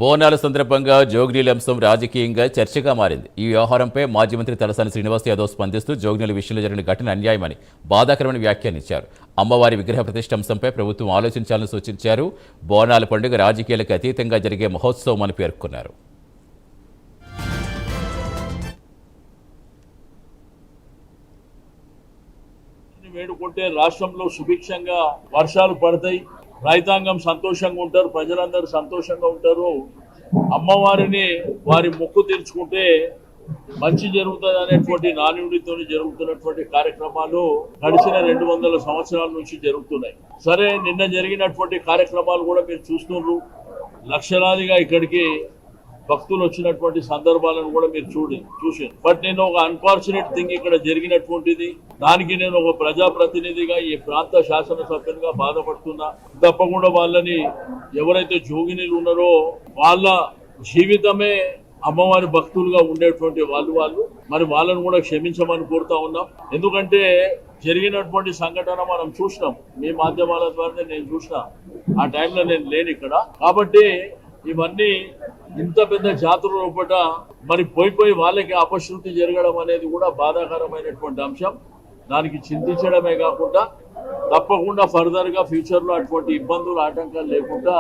బోనాల సందర్భంగా జోగినీల అంశం రాజకీయంగా చర్చగా మారింది. ఈ వ్యవహారంపై మాజీ మంత్రి తలసాని శ్రీనివాస్ యాదవ్ స్పందిస్తూ జోగినీల విషయంలో జరిగిన ఘటన అన్యాయమని బాధాకరమైన వ్యాఖ్యానించారు. అమ్మవారి విగ్రహ ప్రతిష్ఠ అంశంపై ప్రభుత్వం ఆలోచించాలని సూచించారు. బోనాల పండుగ రాజకీయాలకు అతీతంగా జరిగే మహోత్సవం అని పేర్కొన్నారు. వేడుకుంటే రాష్ట్రంలో సుభిక్షంగా వర్షాలు పడతాయి, రైతాంగం సంతోషంగా ఉంటారు, ప్రజలందరూ సంతోషంగా ఉంటారు. అమ్మవారిని వారి మొక్కు తీర్చుకుంటే మంచి జరుగుతుంది అనేటువంటి నానుడితో జరుగుతున్నటువంటి కార్యక్రమాలు గడిచిన 200 సంవత్సరాల నుంచి జరుగుతున్నాయి. సరే, నిన్న జరిగినటువంటి కార్యక్రమాలు కూడా మీరు చూస్తున్నారు. లక్షలాదిగా ఇక్కడికి భక్తులు వచ్చినటువంటి సందర్భాలను కూడా మీరు చూసారు. బట్ నేను ఒక అన్ఫార్చునేట్ థింగ్ ఇక్కడ జరిగినటువంటిది, దానికి నేను ఒక ప్రజాప్రతినిధిగా ఈ ప్రాంత శాసనసభ్యునిగా బాధపడుతున్నా. తప్పకుండా వాళ్ళని ఎవరైతే జోగినీలు ఉన్నారో వాళ్ళ జీవితమే అమ్మవారి భక్తులుగా ఉండేటువంటి వాళ్ళు మరి వాళ్ళను కూడా క్షమించమని కోరుతా ఉన్నాం. ఎందుకంటే జరిగినటువంటి సంఘటన మనం చూసినాం, మీ మాధ్యమాల ద్వారా నేను చూసిన. ఆ టైంలో నేను లేను ఇక్కడ. కాబట్టి ఇవన్నీ ఇంత పెద్ద జాతర లోపల మరి పోయి వాళ్ళకి అపశృతి జరగడం అనేది కూడా బాధాకరమైనటువంటి అంశం. దానికి చింతించడమే కాకుండా తప్పకుండా ఫర్దర్ గా ఫ్యూచర్ లో అటువంటి ఇబ్బందులు ఆటంకాలు లేకుండా